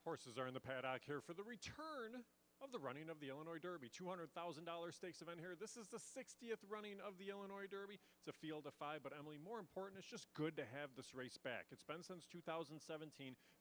Horses are in the paddock here for the return of the running of the Illinois Derby. $200,000 stakes event here. This is the 60th running of the Illinois Derby. It's a field of 5, but Emily, more important, it's just good to have this race back. It's been since 2017.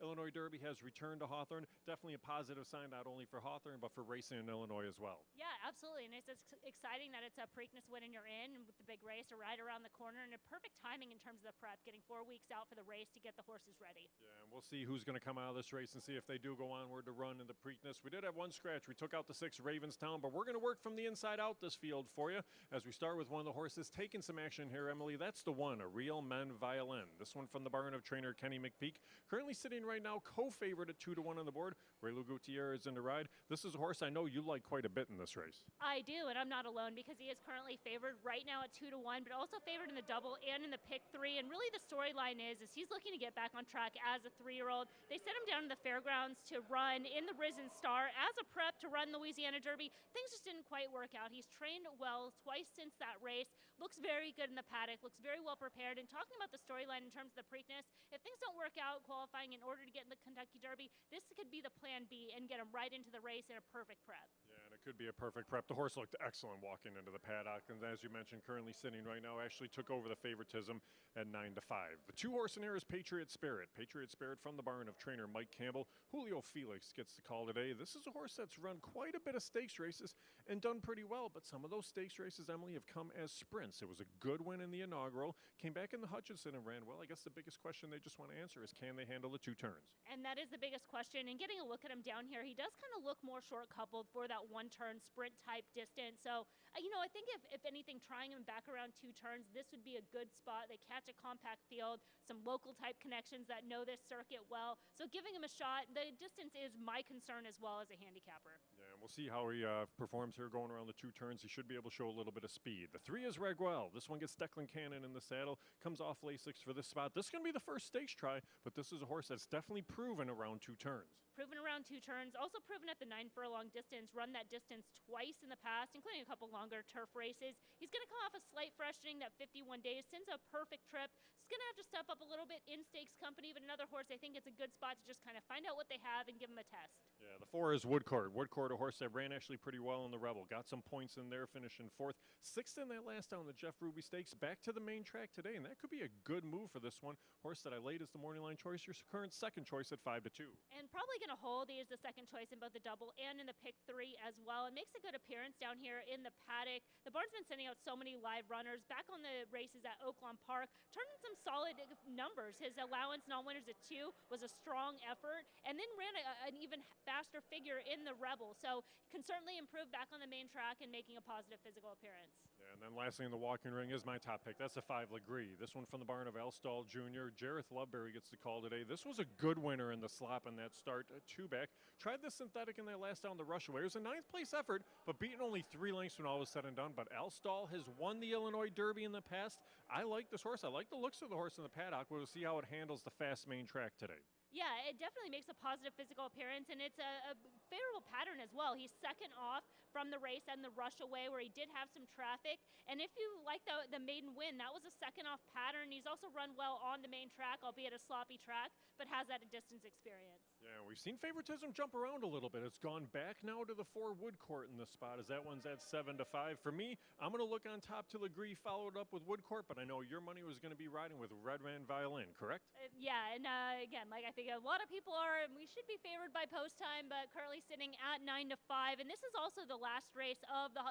Illinois Derby has returned to Hawthorne. Definitely a positive sign, not only for Hawthorne, but for racing in Illinois as well. Yeah, absolutely. And it's exciting that it's a Preakness win and you're in with the big race right around the corner, and a perfect timing in terms of the prep, getting 4 weeks out for the race to get the horses ready. Yeah, and we'll see who's going to come out of this race and see if they do go onward to run in the Preakness. We did have one scratch. We took out the 6 Ravenstown, but we're going to work from the inside out this field for you as we start with one of the horses taking some action here, Emily. That's the one, a Real Men Violin. This one from the barn of trainer Kenny McPeak. Currently sitting right now co-favorite at 2-1 on the board. Raylu Gutierrez in the ride. This is a horse I know you like quite a bit in this race. I do, and I'm not alone because he is currently favored right now at 2-1, but also favored in the double and in the pick 3. And really the storyline is he's looking to get back on track as a 3-year-old. They sent him down to the fairgrounds to run in the Risen Star as a prep to run the Louisiana Derby. Things just didn't quite work out. He's trained well twice since that race, looks very good in the paddock, looks very well prepared. And talking about the storyline in terms of the Preakness, if things don't work out qualifying in order to get in the Kentucky Derby, this could be the plan B and get him right into the race in a perfect prep. Yeah, and it could be a perfect prep. The horse looked excellent walking into the paddock, and as you mentioned, currently sitting right now, actually took over the favoritism at 9-5. The 2 horse in here is Patriot Spirit. Patriot Spirit from the barn of trainer Mike Campbell. Julio Felix gets the call today. This is a horse that's run quite a bit of stakes races and done pretty well, but some of those stakes races, Emily, have come as sprints. It was a good win in the inaugural, came back in the Hutchinson and ran well. I guess the biggest question they just want to answer is, can they handle the 2 turns? And that is the biggest question. And getting a look at him down here, he does kind of look more short coupled for that 1-turn sprint type distance. So, I think if anything, trying him back around 2 turns, this would be a good spot. They catch a compact field, some local type connections that know this circuit well. So giving him a shot, the distance is my concern as well as a handicapper. Yeah, and we'll see how he performs here going around the 2 turns. He should be able to show a little bit of speed. The 3 is Raguel. This one gets Declan Cannon in the saddle, comes off Lasix for this spot. This is going to be the first stakes try, but this is a horse that's definitely proven around 2 turns. Proven around 2 turns, also proven at the 9 furlong distance, run that distance twice in the past, including a couple longer turf races. He's going to come off a slight freshening, that 51 days, since a perfect trip. He's going to have to step up a little bit in stakes company, but another horse I think it's a good spot to just kind of find out what they have and give him a test. Yeah, the 4 is Woodcourt. Woodcourt, a horse that ran actually pretty well in the Rebel. Got some points in there, finishing 4th. 6th in that last down, the Jeff Ruby Stakes. Back to the main track today, and that could be a good move for this one. Horse that I laid as the morning line choice, your current second choice at 5-2. And probably going to hold. He is the second choice in both the double and in the pick 3 as well. It makes a good appearance down here in the paddock. The barn's been sending out so many live runners. Back on the races at Oaklawn Park, turning some solid numbers. His allowance non-winners at 2 was a strong effort, and then ran an even faster figure in the Rebel. So can certainly improve back on the main track and making a positive physical appearance. Yeah, and then lastly in the walking ring is my top pick. That's a 5 Legree. This one from the barn of Alstall Jr. Jareth Loveberry gets the call today. This was a good winner in the slop in that start, 2 back. Tried the synthetic in that last down the rush away. It was a 9th place effort, but beaten only 3 lengths when all was said and done. But Alstall has won the Illinois Derby in the past. I like this horse. I like the looks of the horse in the paddock. We'll see how it handles the fast main track today. Yeah, it definitely makes a positive physical appearance, and it's a favorable pattern as well. He's second off from the race and the rush away where he did have some traffic. And if you like the maiden win, that was a second off pattern. He's also run well on the main track, albeit a sloppy track, but has that distance experience. Yeah, we've seen favoritism jump around a little bit. It's gone back now to the 4 Woodcourt in this spot, as that one's at 7-5. For me, I'm going to look on top to Legree, followed up with Woodcourt, but I know your money was going to be riding with Red Man Violin, correct? Yeah, and again, like I think a lot of people are, and we should be favored by post time, but currently sitting at 9-5. And this is also the last race of the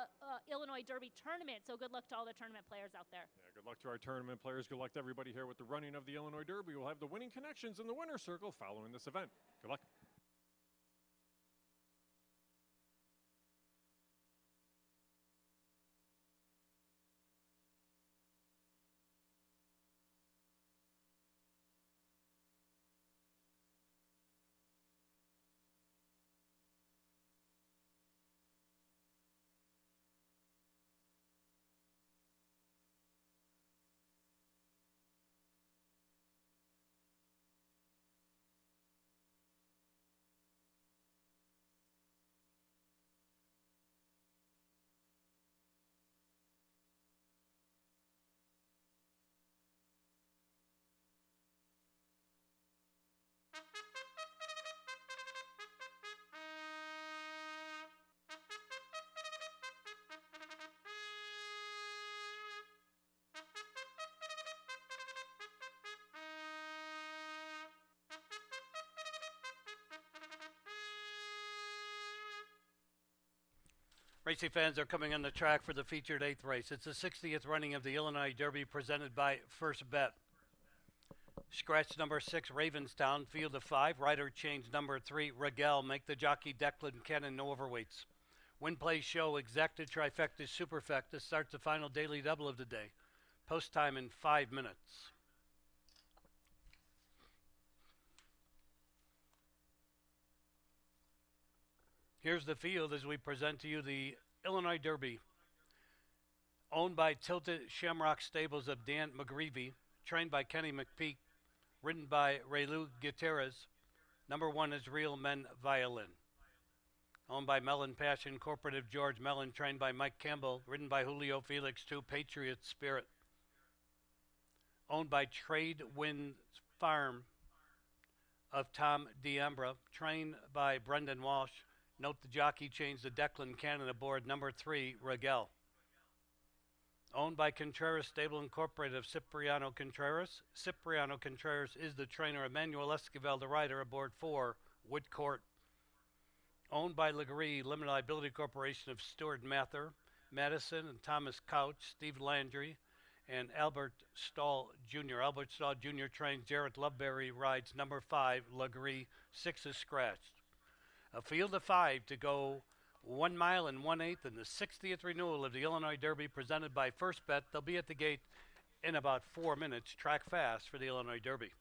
Illinois Derby tournament. So good luck to all the tournament players out there. Yeah, good luck to our tournament players. Good luck to everybody here with the running of the Illinois Derby. We'll have the winning connections in the winner's circle following this event. Good luck. Racing fans are coming on the track for the featured 8th race. It's the 60th running of the Illinois Derby presented by First Bet. Scratch number 6, Ravenstown, field of 5. Rider change number 3, Regel. Make the jockey Declan Cannon, no overweights. Win, play, show, exacta, trifecta, superfecta starts the final daily double of the day. Post time in 5 minutes. Here's the field as we present to you the Illinois Derby. Owned by Tilted Shamrock Stables of Dan McGreevy, trained by Kenny McPeak, ridden by Relu Gutierrez. Number 1 is Real Men Violin. Owned by Mellon Passion Corporative George Mellon, trained by Mike Campbell, ridden by Julio Felix 2, Patriot Spirit. Owned by Trade Wind Farm of Tom D'Ambra, trained by Brendan Walsh. Note the jockey changed to Declan Cannon aboard number 3, Regel. Owned by Contreras Stable Incorporated of Cipriano Contreras. Cipriano Contreras is the trainer. Emmanuel Esquivel, the rider, aboard 4, Woodcourt. Owned by Legree Limited Liability Corporation of Stuart Mather, Madison and Thomas Couch, Steve Landry, and Albert Stahl Jr. Albert Stahl Jr. trains. Jarrett Loveberry rides number 5, Legree. 6 is scratched. A field of 5 to go 1 mile and 1/8 in the 60th renewal of the Illinois Derby presented by First Bet. They'll be at the gate in about 4 minutes. Track fast for the Illinois Derby.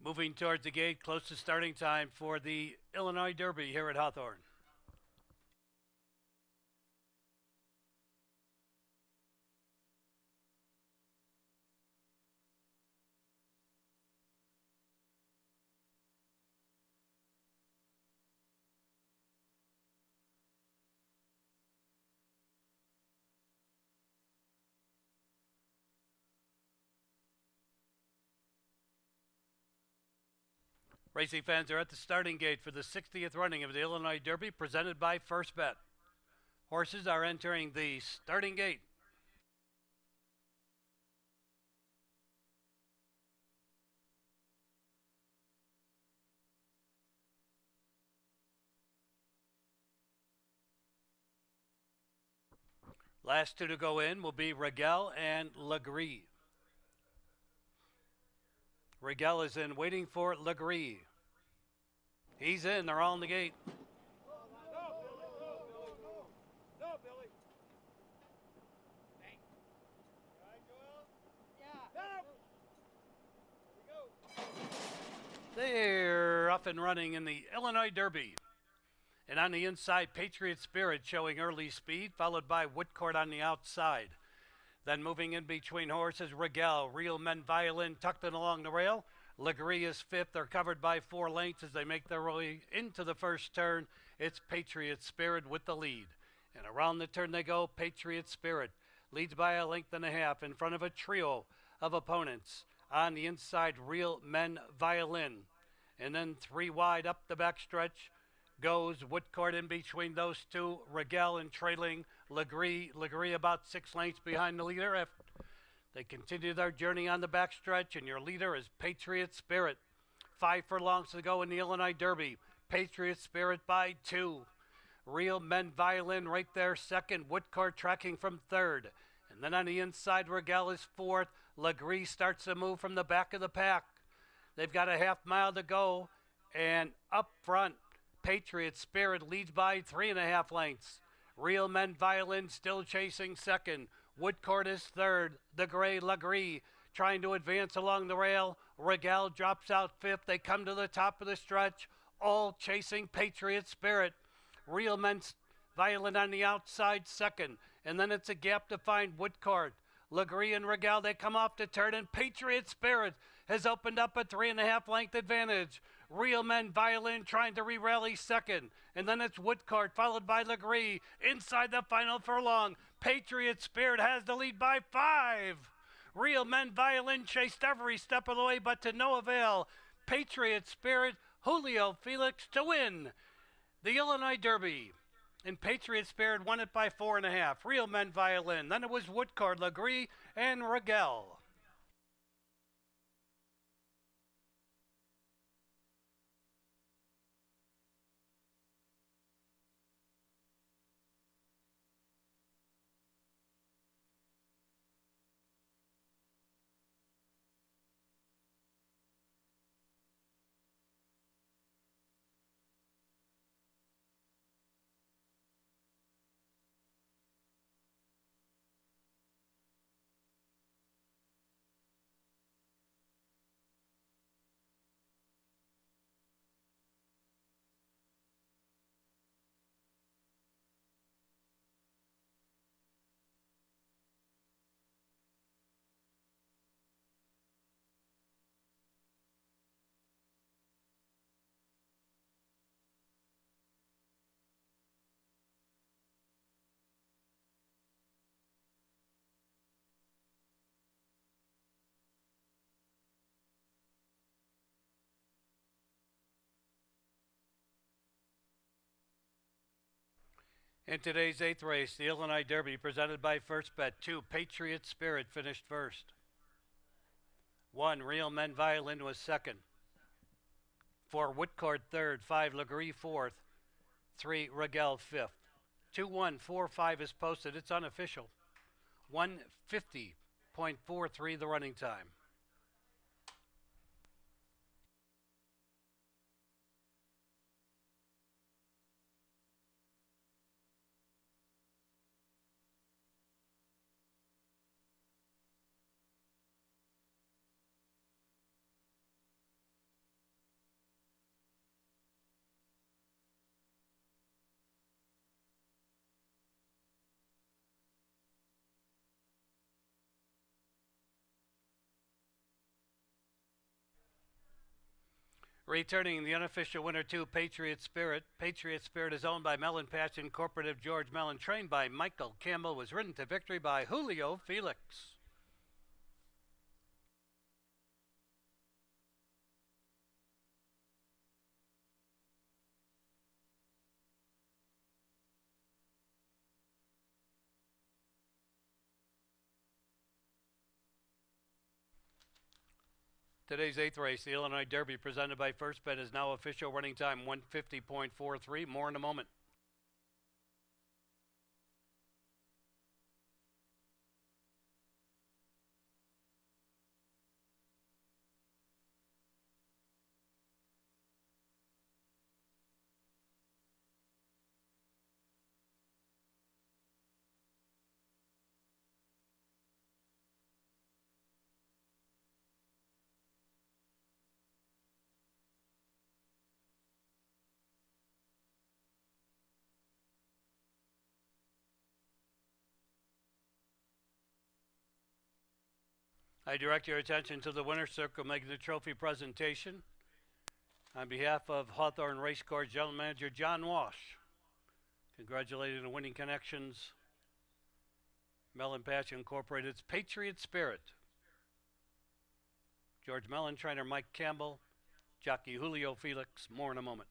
Moving towards the gate, close to starting time for the Illinois Derby here at Hawthorne. Racing fans are at the starting gate for the 60th running of the Illinois Derby, presented by First Bet. Horses are entering the starting gate. Last two to go in will be Regel and Legree. Regel is in, waiting for Legree. He's in. They're all in the gate. They're up and running in the Illinois Derby. And on the inside, Patriot Spirit showing early speed, followed by Woodcourt on the outside. Then moving in between horses, Regel, Real Men Violin tucked in along the rail. Legree is fifth. They're covered by 4 lengths as they make their way into the first turn. It's Patriot Spirit with the lead. And around the turn they go. Patriot Spirit leads by a length and a half in front of a trio of opponents. On the inside, Real Men Violin. And then 3 wide up the backstretch goes Woodcourt in between those two. Regel and trailing Legree. Legree about 6 lengths behind the leader. They continue their journey on the backstretch, and your leader is Patriot Spirit. 5 furlongs to go in the Illinois Derby. Patriot Spirit by 2. Real Men Violin right there second. Woodcourt tracking from third. And then on the inside, Regel is fourth. Legree starts to move from the back of the pack. They've got a half mile to go, and up front, Patriot Spirit leads by 3.5 lengths. Real Men Violin still chasing second. Woodcourt is third. The gray Legree trying to advance along the rail. Regel drops out fifth. They come to the top of the stretch, all chasing Patriot Spirit. Real Men Violin on the outside second. And then it's a gap to find Woodcourt. Legree and Regel, they come off the turn, and Patriot Spirit has opened up a 3.5 length advantage. Real Men Violin trying to re-rally second. And then it's Woodcourt followed by Legree inside the final furlong. Patriot Spirit has the lead by 5. Real Men Violin chased every step of the way, but to no avail. Patriot Spirit, Julio Felix to win the Illinois Derby. And Patriot Spirit won it by 4.5. Real Men Violin. Then it was Woodcourt, Legree, and Regel. In today's 8th race, the Illinois Derby, presented by First Bet, 2, Patriot Spirit finished first. 1, Real Men Violin was second. 4, Woodcourt third. 5, Legree fourth. 3, Regel fifth. 2-1-4-5 is posted. It's unofficial. 1:50.43 the running time. Returning the unofficial winner to Patriot Spirit. Patriot Spirit is owned by Mellon Patch Incorporated. George Mellon, trained by Michael Campbell, was ridden to victory by Julio Felix. Today's 8th race, the Illinois Derby, presented by First Bet, is now official. Running time 150.43. More in a moment. I direct your attention to the winner's circle making the trophy presentation. On behalf of Hawthorne Racecourse General Manager John Walsh, congratulating the winning connections, Mellon Patch Incorporated's Patriot Spirit. George Mellon, trainer Mike Campbell, jockey Julio Felix. More in a moment.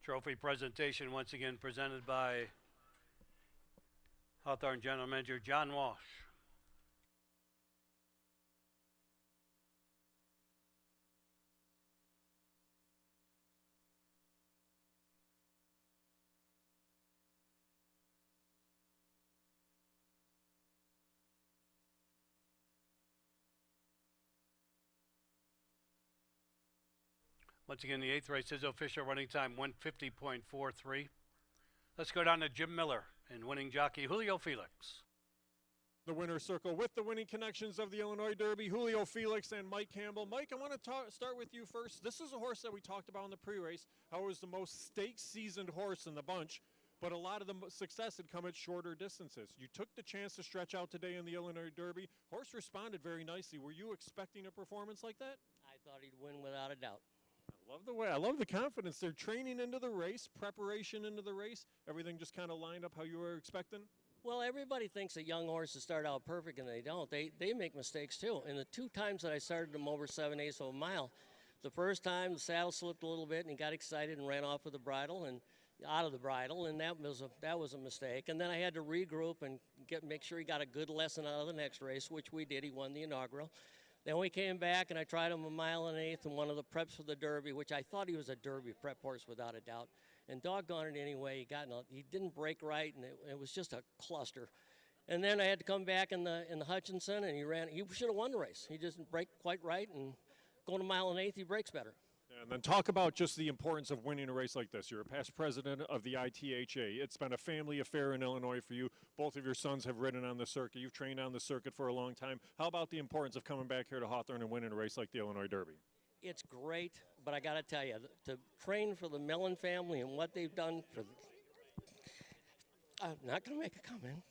Trophy presentation once again presented by Hawthorne General Manager John Walsh. Once again, the 8th race is official. Running time 150.43. Let's go down to Jim Miller and winning jockey Julio Felix. The winner's circle with the winning connections of the Illinois Derby, Julio Felix and Mike Campbell. Mike, I want to start with you first. This is a horse that we talked about in the pre-race, how it was the most stake-seasoned horse in the bunch, but a lot of the success had come at shorter distances. You took the chance to stretch out today in the Illinois Derby. Horse responded very nicely. Were you expecting a performance like that? I thought he'd win without a doubt. I love the confidence. They're training into the race, preparation into the race. Everything just kind of lined up how you were expecting? Well, everybody thinks that young horses start out perfect, and they don't. They make mistakes, too. And the 2 times that I started them over 7/8 of a mile, the first time the saddle slipped a little bit, and he got excited and ran off with the bridle and out of the bridle, and that was a mistake. And then I had to regroup and make sure he got a good lesson out of the next race, which we did. He won the inaugural. Then we came back, and I tried him 1 1/8 in one of the preps for the Derby, which I thought he was a Derby prep horse without a doubt. And doggone it anyway, he didn't break right, and it was just a cluster. And then I had to come back in the Hutchinson, and he should have won the race. He just didn't break quite right, and going 1 1/8, he breaks better. And then talk about just the importance of winning a race like this. You're a past president of the ITHA. It's been a family affair in Illinois for you. Both of your sons have ridden on the circuit. You've trained on the circuit for a long time. How about the importance of coming back here to Hawthorne and winning a race like the Illinois Derby? It's great, but I got to tell you, to train for the Mellon family and what they've done for I'm not going to make a comment.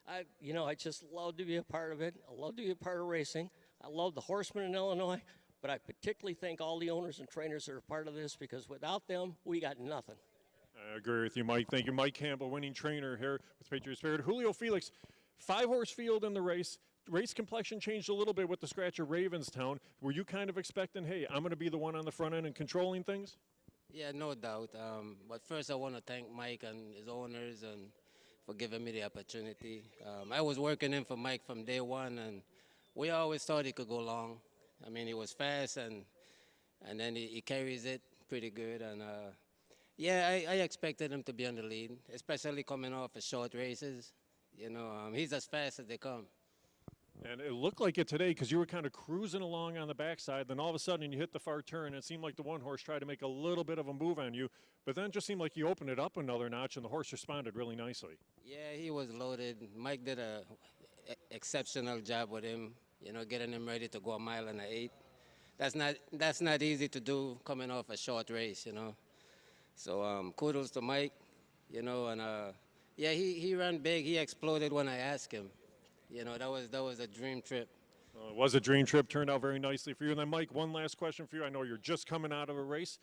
I just love to be a part of it. I love to be a part of racing. I love the horsemen in Illinois. But I particularly thank all the owners and trainers that are part of this, because without them, we got nothing. I agree with you, Mike. Thank you, Mike Campbell, winning trainer here with Patriot Spirit. Julio Felix, 5-horse field in the race. Race complexion changed a little bit with the scratch of Ravenstown. Were you kind of expecting, hey, I'm going to be the one on the front end and controlling things? Yeah, no doubt. But first, I want to thank Mike and his owners and for giving me the opportunity. I was working in for Mike from day one, and we always thought he could go long. I mean, he was fast, and then he carries it pretty good. And, I expected him to be on the lead, especially coming off of short races. He's as fast as they come. And it looked like it today because you were kind of cruising along on the backside. Then all of a sudden you hit the far turn. And it seemed like the one horse tried to make a little bit of a move on you. But then it just seemed like you opened it up another notch and the horse responded really nicely. Yeah, he was loaded. Mike did a exceptional job with him, getting him ready to go a mile and an 8. That's not easy to do coming off a short race. So kudos to Mike, and yeah, he ran big. He exploded when I asked him. That was a dream trip. It was a dream trip, turned out very nicely for you. And then, Mike, one last question for you. I know you're just coming out of a race.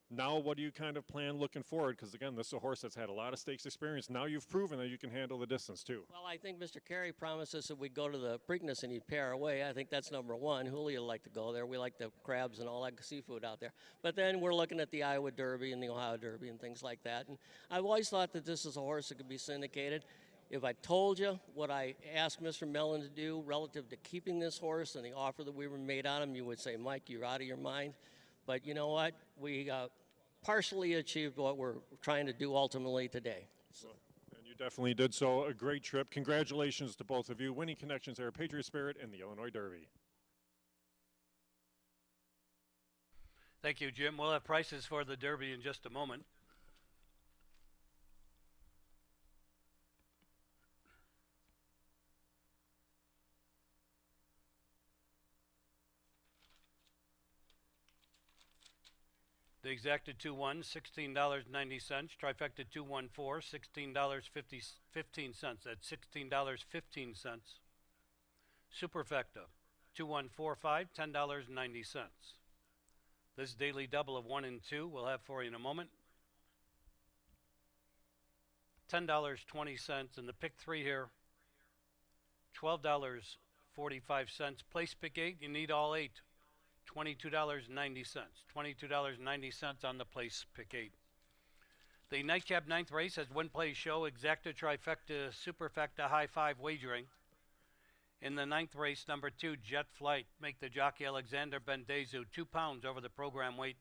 Now, what do you kind of plan looking forward? Because, again, this is a horse that's had a lot of stakes experience. Now you've proven that you can handle the distance, too. Well, I think Mr. Carey promised us that we'd go to the Preakness and he'd pay our way. I think that's number one. Julio would like to go there. We like the crabs and all that seafood out there. But then we're looking at the Iowa Derby and the Ohio Derby and things like that. And I've always thought that this is a horse that could be syndicated. If I told you what I asked Mr. Mellon to do relative to keeping this horse and the offer that we were made on him, you would say, Mike, you're out of your mind. But you know what? We partially achieved what we're trying to do ultimately today. So. And you definitely did so. A great trip. Congratulations to both of you. Winning connections there, Patriot Spirit and the Illinois Derby. Thank you, Jim. We'll have prices for the Derby in just a moment. The exacted 2-1, $16.90. Trifecta 2-1-4, $16.15. That's $16.15. Superfecta 2-1-4-5, $10.90. This daily double of 1 and 2 we'll have for you in a moment. $10.20, and the pick 3 here, $12.45. Place pick 8, you need all 8. $22.90. $22.90 on the place pick 8. The nightcap 9th race has one play show, exacta, trifecta, superfecta, high 5 wagering. In the 9th race, number 2, Jet Flight, make the jockey Alexander Bendezu 2 pounds over the program weight.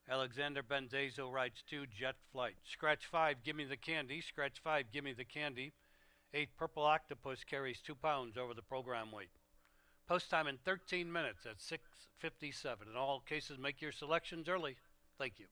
Alexander Bendezu rides 2, Jet Flight. Scratch 5, give me the candy. Scratch 5, give me the candy. 8, Purple Octopus carries 2 pounds over the program weight. Post time in 13 minutes at 6:57. In all cases, make your selections early. Thank you.